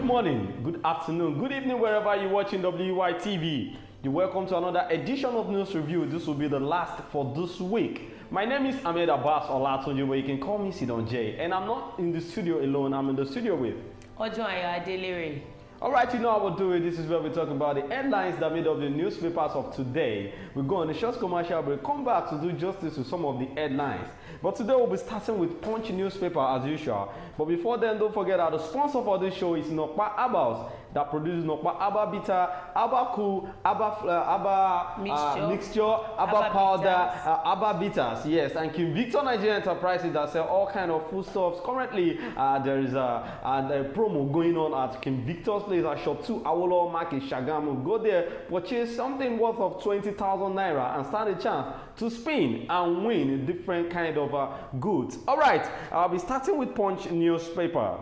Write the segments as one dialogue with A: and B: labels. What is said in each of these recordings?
A: morning, good afternoon, good evening, wherever you're watching WYTV. You're welcome to another edition of News Review. This will be the last for this week. My name is Anambra Olatunji, where you can call me Sidon J. And I'm not in the studio alone, I'm in the studio with
B: Ojoayo Adelere.
A: Alright, you know how we'll do it. This is where we talk about the headlines that made up the newspapers of today. We go on a short commercial break, come back to do justice to some of the headlines. But today we'll be starting with Punch newspaper as usual. But before then, don't forget that the sponsor for this show is Nokpa Abas, that produces Nokpa Abba Bitter, Abba Cool, Abba Mixture, Abba Powder, Abba Bitters. Yes, and King Victor Nigeria Enterprises that sell all kind of foodstuffs. Currently, there is a promo going on at King Victor's place at Shop 2, Awolowo Market, Shagamu. Go there, purchase something worth of 20,000 naira and stand a chance to spin and win different kind of goods. All right, I'll be starting with Punch newspaper.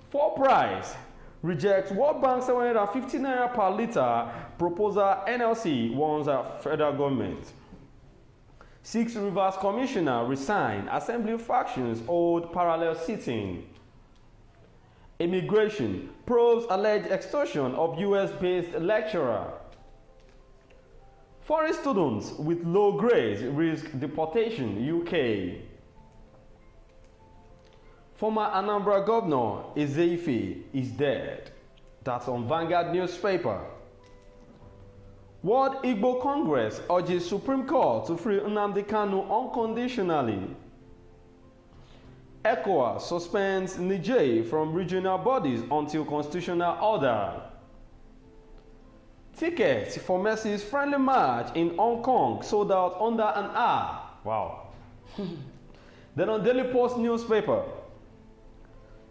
A: For price, rejects World Bank 750 naira per litre proposal. NLC warns federal government. 6 Rivers Commissioner resign. Assembly factions hold parallel sitting. Immigration probes alleged extortion of US-based lecturer. Foreign students with low grades risk deportation. UK. Former Anambra governor Ezeife is dead. That's on Vanguard newspaper. World Igbo Congress urges Supreme Court to free Nnamdi Kanu unconditionally. ECOWAS suspends Niger from regional bodies until constitutional order. Tickets for Mercy's friendly march in Hong Kong sold out under an hour. Wow. Then on Daily Post newspaper,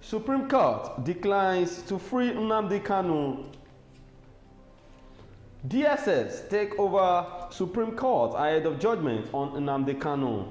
A: Supreme Court declines to free Nnamdi Kanu. DSS take over Supreme Court ahead of judgment on Nnamdi Kanu.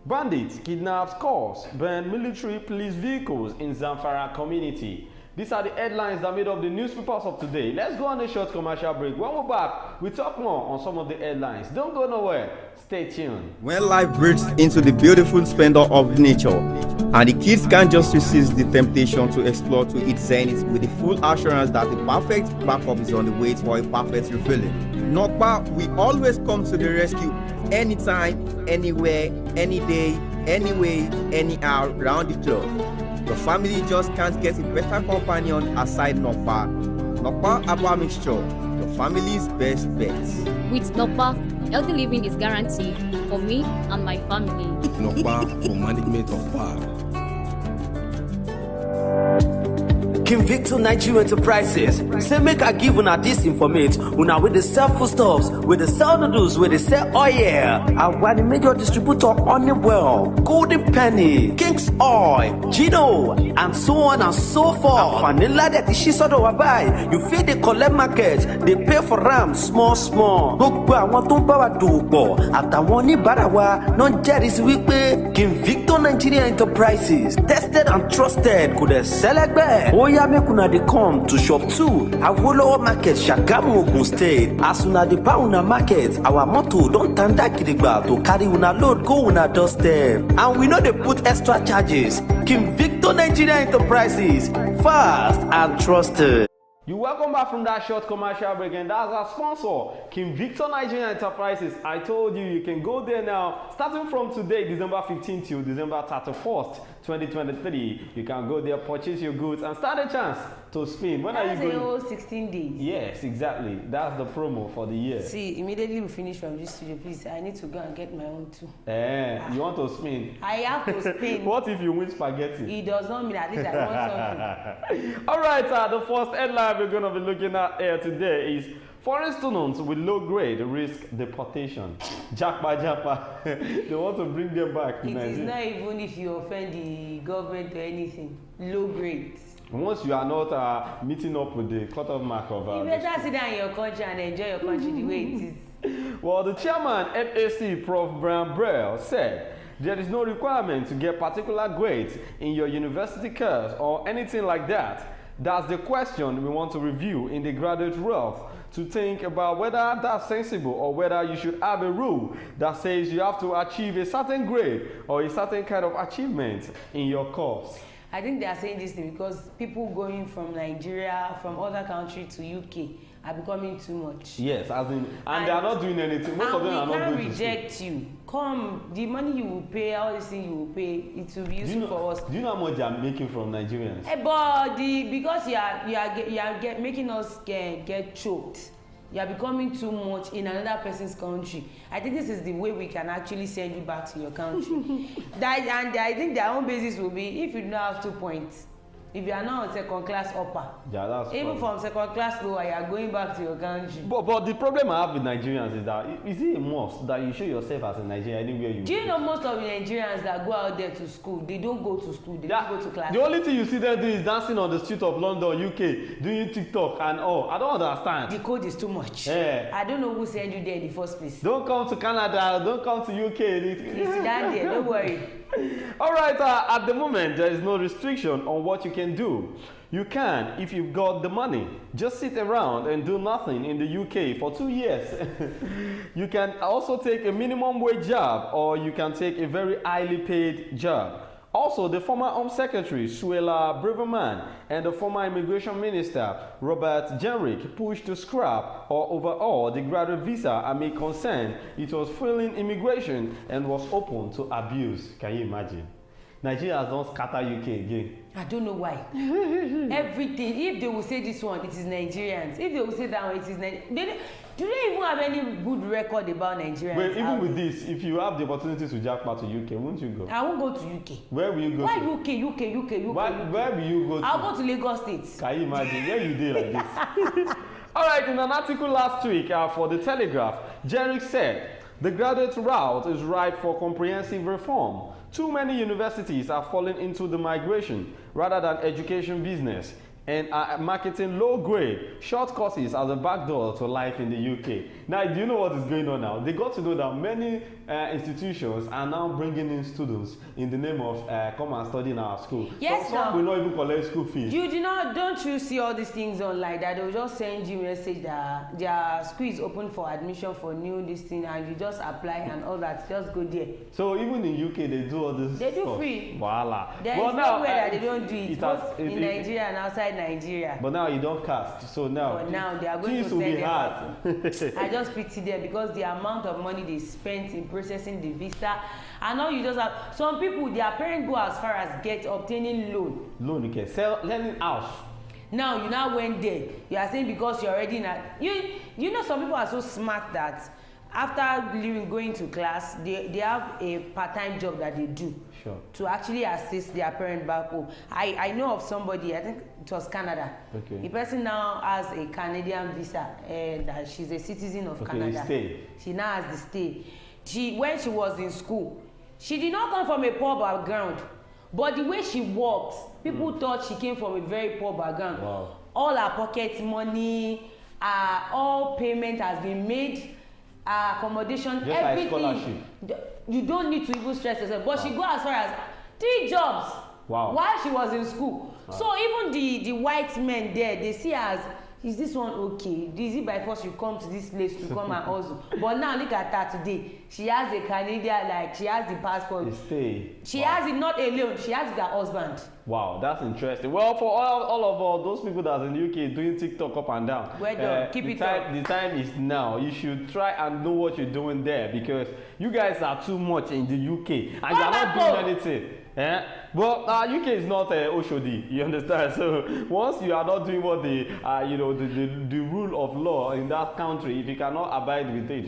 A: Bandits kidnaps cars, burn military police vehicles in Zamfara community. These are the headlines that made up the newspapers of today. Let's go on a short commercial break. When we're back, we talk more on some of the headlines. Don't go nowhere. Stay tuned.
C: When life breaks into the beautiful splendor of nature, and the kids can't just resist the temptation to explore to its zenith with the full assurance that the perfect backup is on the way for a perfect refilling. Nokpa, we always come to the rescue anytime, anywhere, any day, anyway, anyhow, round the clock. Your family just can't get a better companion aside Nokpa. Nokpa Abba Mixture, your family's best bet.
D: With Nokpa, healthy living is guaranteed for me and my family.
E: Nokpa for management of power.
F: King Victor Nigeria Enterprises say make I give una this information. Una with the sell foodstuffs, with the sell noodles, with the sell oil. And one major distributor Honeywell, Golden Penny, King's Oil, Gino, and so on and so forth. And vanilla that she sort of buy. You feel they collect market, they pay for RAM small. Gbogbo àwọn tó ń bá wa dòwò pọ̀ àtàwọn oníbàárà wa náà jẹ́rìí wípé King Victor Nigeria Enterprises tested and trusted kò dẹ̀ sẹ́lẹ̀gbẹ́. Ó yá make una dey come to Shop 2 Awolowo Market Shagamu Ogun State. As una dey buy una market, our motto don tanda gidigba to carry una load go una doorstep. And we no dey put extra charges. King Victor Nigeria Enterprises, fast and trusted.
A: You're welcome back from that short commercial break, and that's our sponsor, King Victor Nigeria Enterprises. I told you, you can go there now, starting from today, December 15th till December 31st, 2023. You can go there, purchase your goods, and stand a chance to spin. When
B: That's
A: are you going?
B: The whole 16 days.
A: Yes, exactly. That's the promo for the year.
B: See, immediately we finish from this studio, please. I need to go and get my own too.
A: You want to spin?
B: I have to spin.
A: What if you win spaghetti?
B: It does not mean at least I want something.
A: All right, the first headline we're going to be looking at here today is foreign students with low grade risk deportation. Japa. They want to bring them back to
B: It
A: Nigeria.
B: is not even if you offend the government or anything. Low grades.
A: Once you are not meeting up with the cut-off mark of...
B: you better sit down in your country and enjoy your country the way it is.
A: Well, the chairman, FAC, Prof. Brian Brell, said there is no requirement to get particular grades in your university course or anything like that. That's the question we want to review in the graduate realm, to think about whether that's sensible or whether you should have a rule that says you have to achieve a certain grade or a certain kind of achievement in your course.
B: I think they are saying this thing because people going from Nigeria, from other country to UK are becoming too much.
A: Yes, as in, and they are not doing anything. Most of them are not going to school.
B: We can't reject you. Come, the money you will pay, all this thing you will pay, it will be useful for us.
A: Do you know how much they are making from Nigerians?
B: But because you are making us get choked. You are becoming too much in another person's country. I think this is the way we can actually send you back to your country. And I think their own basis will be if you don't have 2 points. If you are not on second class upper,
A: yeah, that's
B: even from second class lower, you are going back to your country.
A: But the problem I have with Nigerians is that is it a must that you show yourself as a Nigerian anywhere you go?
B: Do you know most of the Nigerians that go out there to school, they don't go to school, they don't go to class.
A: The only thing you see them doing is dancing on the street of London, UK, doing TikTok and all. I don't understand.
B: The code is too much.
A: Yeah.
B: I don't know who sent you there in the first place.
A: Don't come to Canada, don't come to UK.
B: You sit down there, don't worry.
A: All right, at the moment, there is no restriction on what you can do. You can, if you've got the money, just sit around and do nothing in the UK for 2 years. You can also take a minimum wage job, or you can take a very highly paid job. Also, the former Home Secretary, Suella Braverman, and the former Immigration Minister, Robert Jenrick, pushed to scrap or overhaul the graduate visa amid concern it was failing immigration and was open to abuse. Can you imagine? Nigeria has not scattered UK again.
B: I don't know why. Everything, if they will say this one, it is Nigerians. If they will say that one, it is Nigerians. Do they even have any good record about Nigerians?
A: Well, even with this, if you have the opportunity to jackpot to UK, won't you go?
B: I won't go to UK.
A: Where will you go?
B: Why
A: to?
B: UK?
A: Where will you go to?
B: I'll go to Lagos State.
A: Can you imagine? Where you did like this? All right, in an article last week for The Telegraph, Jenrick said, the graduate route is ripe for comprehensive reform. Too many universities are falling into the migration rather than education business and are marketing low-grade short courses as a backdoor to life in the UK. Now, do you know what is going on now? They got to know that many institutions are now bringing in students in the name of come and study in our school.
B: Yes,
A: so some will not even collect school fees.
B: Don't you see all these things online that they'll just send you a message that their school is open for admission for new this thing and you just apply and all that, just go there.
A: So even in UK, they do all this
B: They do
A: stuff.
B: Free.
A: Voila.
B: There is no way that they don't do it, both in Nigeria and outside Nigeria.
A: But now you don't cast, so now,
B: but now they are going to send
A: be
B: them
A: hard.
B: out. I just pity them because the amount of money they spent in processing the visa, and now you just have some people, their parents go as far as obtaining loan.
A: Loan, you can sell, lending house.
B: Now you now went there. You are saying because you're already not. You know some people are so smart that after going to class, they have a part-time job that they do.
A: Sure.
B: To actually assist their parent back home. I know of somebody, I think it was Canada.
A: Okay.
B: The person now has a Canadian visa and she's a citizen of Canada.
A: Stay.
B: She now has the stay. When she was in school, she did not come from a poor background, but the way she walks, people thought she came from a very poor background.
A: Wow.
B: All her pocket money, all payment has been made. Accommodation,
A: just
B: everything.
A: Like scholarship.
B: You don't need to even stress yourself. But she go as far as 3 jobs.
A: Wow.
B: While she was in school.
A: Wow.
B: So even the white men there, they see her as, is this one okay? Is it by force you come to this place to come and hustle? But now look at her today. She has the Canadian, like she has the passport. She has it not alone. She has it her husband.
A: Wow, that's interesting. Well, for all of those people that's in the UK doing TikTok up and down,
B: well done. Keep it up.
A: The time is now. You should try and know what you're doing there because you guys are too much in the UK and you are not doing anything. Well, UK is not Oshodi, you understand? So once you are not doing what the rule of law in that country, if you cannot abide with it,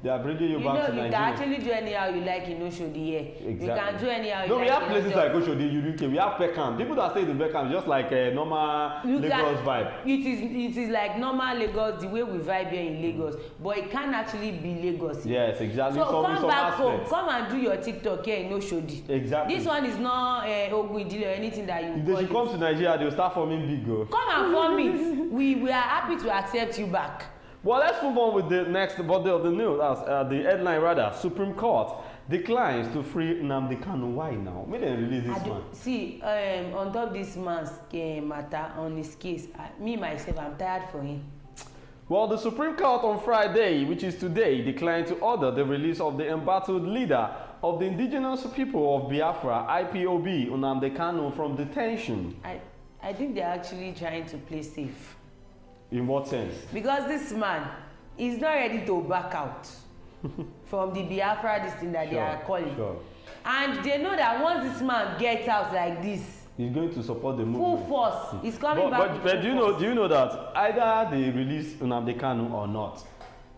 A: they are bringing you back to Nigeria.
B: You can actually do anyhow you like in Oshodi here.
A: Exactly.
B: You can do anyhow you like.
A: No, we have places like Oshodi, UK. We have Peckham. People that stay in Peckham just like a normal Lagos vibe.
B: It is like normal Lagos, the way we vibe here in Lagos, but it can't actually be Lagos.
A: Yes, exactly.
B: So come back home, come and do your TikTok here in Oshodi.
A: Exactly.
B: This one is not Oguidile or anything that you.
A: If they should come to Nigeria, they'll start forming big go.
B: Come and form it. We are happy to accept you back.
A: Well, let's move on with the next body of the news. The headline rather, Supreme Court declines to free Nnamdi Kanu. Why now? May they release this one?
B: See, on top this man's matter, on his case, me myself, I'm tired for him.
A: Well, the Supreme Court on Friday, which is today, declined to order the release of the embattled leader of the indigenous people of Biafra, IPOB, Nnamdi Kanu, from detention.
B: I think they're actually trying to play safe.
A: In what sense?
B: Because this man is not ready to back out from the Biafra, this thing that they are calling.
A: Sure.
B: And they know that once this man gets out like this,
A: he's going to support the movement.
B: full force. He's coming back.
A: But do you know that either they release Nnamdi Kanu or not,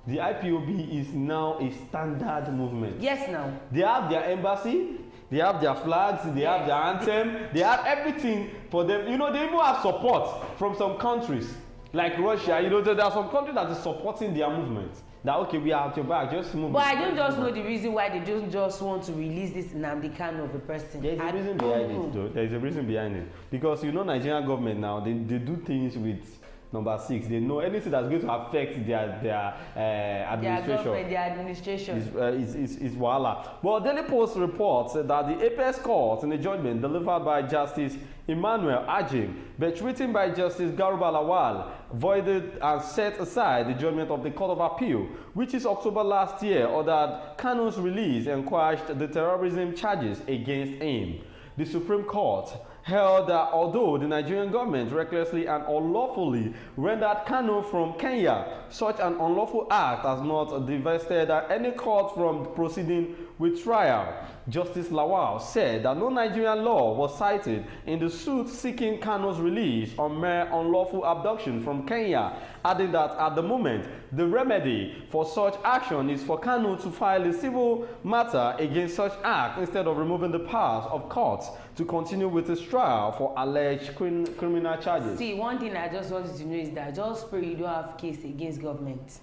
A: the IPOB is now a standard movement.
B: Yes, now.
A: They have their embassy, they have their flags, they have their anthem, they have everything for them. You know, they even have support from some countries like Russia. You know, there are some countries that are supporting their movement. That okay, we are at your back, just move.
B: But I don't just know the reason why they don't just want to release this Nnamdi Kanu of a person.
A: There's a reason behind it, though. There's a reason behind it. Because you know, Nigerian government now, they do things with number 6. They know anything that's going to affect their administration.
B: Their government, their administration.
A: Is voila. Well, Daily Post reports that the Apex Court, in a judgment delivered by Justice Emmanuel Ajim, but written by Justice Garuba Lawal, voided and set aside the judgment of the Court of Appeal, which is October last year ordered Kanu's release and quashed the terrorism charges against him. The Supreme Court held that although the Nigerian government recklessly and unlawfully rendered Kanu from Kenya, such an unlawful act has not divested any court from proceeding with trial. Justice Lawal said that no Nigerian law was cited in the suit seeking Kanu's release on mere unlawful abduction from Kenya, adding that at the moment, the remedy for such action is for Kanu to file a civil matter against such act instead of removing the powers of courts to continue with his trial for alleged criminal charges.
B: See, one thing I just wanted to know is that just pray you don't have case against government.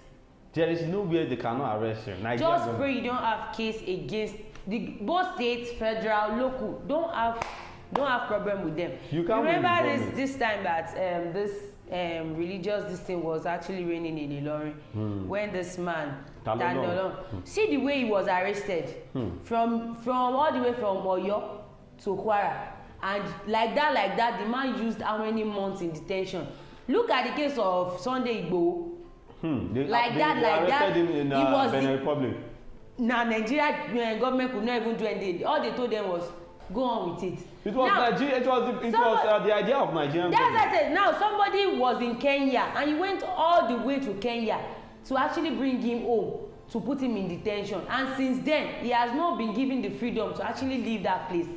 A: There is nowhere they cannot arrest him.
B: Just pray you don't have case against both states, federal, local. Don't have problem with them.
A: You can't
B: remember this time that this religious thing was actually raining in Ilorin when this man see the way he was arrested from all the way from Oyo to Kwara, and like that the man used how many months in detention. Look at the case of Sunday Igboho. They arrested him in Benin Republic. Now Nigeria government could not even do anything. All they told them was go on with it.
A: It was Nigeria. It was the idea of Nigerian government.
B: That's what I said. Now somebody was in Kenya and he went all the way to Kenya to actually bring him home to put him in detention. And since then, he has not been given the freedom to actually leave that place.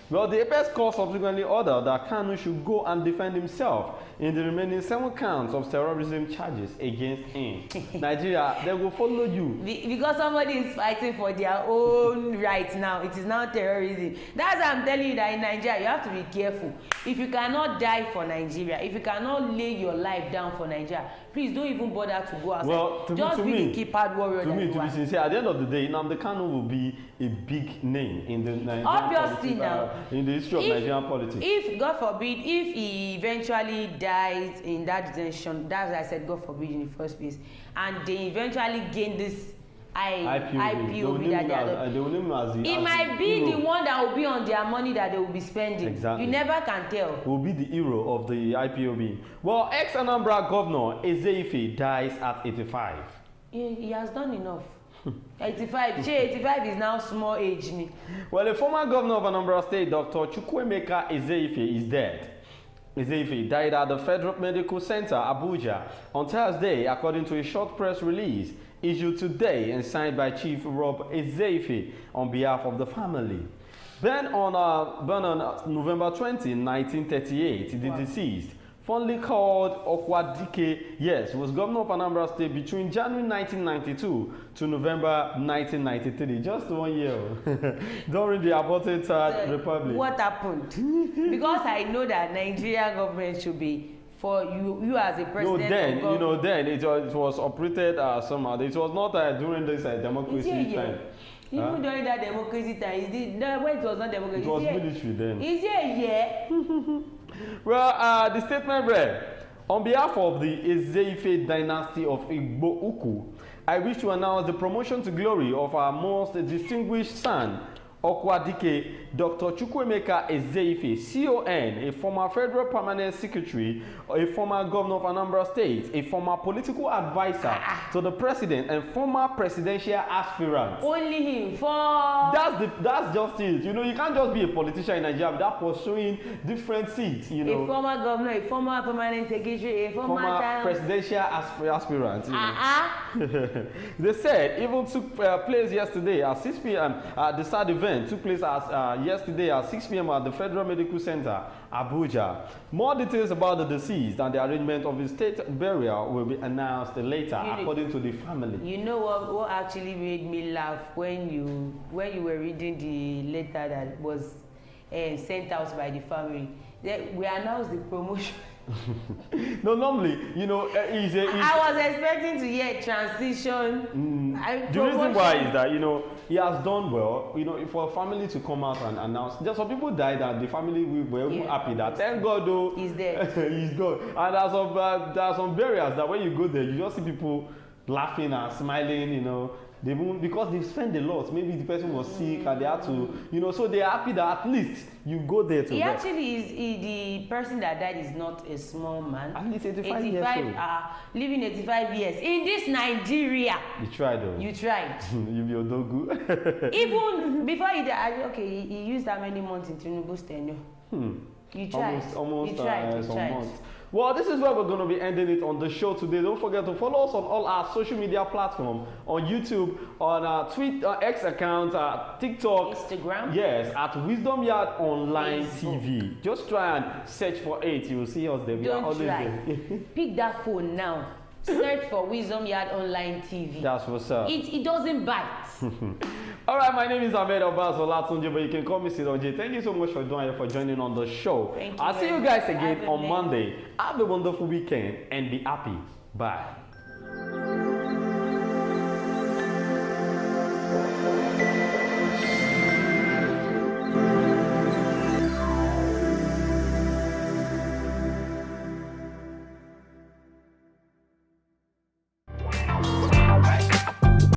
A: Well, the Apex Court subsequently ordered that Kanu should go and defend himself in the remaining 7 counts of terrorism charges against him. Nigeria, they will follow you.
B: Because somebody is fighting for their own rights now. It is now terrorism. That's why I'm telling you that in Nigeria, you have to be careful. If you cannot die for Nigeria, if you cannot lay your life down for Nigeria, please don't even bother to go outside.
A: Well,
B: just be the keypad warrior.
A: To be sincere, at the end of the day, Nnamdi Kanu will be a big name in the Nigerian
B: obviously now
A: in the history of Nigerian politics. If
B: God forbid, if he eventually dies in that detention, that's why I said God forbid in the first place, and they eventually gain this IPOB that they will name as it might be hero. The one that will be on their money that they will be spending.
A: Exactly.
B: You never can tell.
A: Will be the hero of the IPOB. Well, ex-Anambra governor Ezeife dies at 85.
B: He has done enough. 85. 85 is now small age.
A: Well, the former governor of Anambra State, Dr. Chukwuemeka Ezeife, is dead. Ezeife died at the Federal Medical Center, Abuja, on Thursday, according to a short press release issued today and signed by Chief Rob Ezeife on behalf of the family. Born on November 20, 1938, the deceased, fondly called Okwadike, was governor of Anambra State between January 1992 to November 1993, just 1 year during the aborted Third Republic.
B: What happened? Because I know that Nigerian government should be for you as a president.
A: No, then it was operated somehow. It was not during this democracy time.
B: Even during that democracy time, when it was not democracy,
A: it was military then.
B: Is it a year?
A: Well, the statement read, on behalf of the Ezeife dynasty of Igbo Ukwu, I wish to announce the promotion to glory of our most distinguished son, Okwadike, Dr. Chukwemeka Ezeife, CON, a former federal permanent secretary, a former governor of Anambra State, a former political advisor to the president, and former presidential aspirant.
B: Only him for.
A: That's just it. You know, you can't just be a politician in Nigeria without pursuing different seats. You know,
B: a former governor, a former permanent secretary, a former
A: presidential aspirant. You know. They said even took place yesterday at 6 p.m. The sad event took place yesterday at 6 p.m. at the Federal Medical Center, Abuja. More details about the deceased and the arrangement of his state burial will be announced later, according to the family.
B: You know what actually made me laugh when you were reading the letter that was sent out by the family? We announced the promotion.
A: No, normally, you know,
B: I was expecting to hear transition.
A: The reason why is that, you know, he has done well, you know, for a family to come out and announce. Just some people died and the family were happy that thank God though
B: he's dead.
A: He's gone. And there are some burials that when you go there, you just see people laughing and smiling, you know. They won't, because they spend a lot. Maybe the person was sick and they had to, you know, so they're happy that at least you go there to rest.
B: Actually is the person that died is not a small man.
A: At least 85 years old.
B: Living 85 years in this Nigeria.
A: You tried though.
B: You tried.
A: You be odogu.
B: Even before he died, okay, he used how many months in Tinubu's tenure? You tried.
A: Almost
B: you tried.
A: some months. Well, this is where we're going to be ending it on the show today. Don't forget to follow us on all our social media platforms, on YouTube, on our X account, TikTok,
B: Instagram.
A: Yes, at Wisdom Yard Online TV. Just try and search for it. You will see us there.
B: Don't try. Pick that phone now. Search for Wisdom Yard Online TV.
A: That's what's up.
B: It doesn't bite.
A: All right, my name is Anambra Olatunji, but you can call me Sidonji. Thank you so much for joining on the show. I'll see you guys again on Monday. Have a wonderful weekend and be happy. Bye.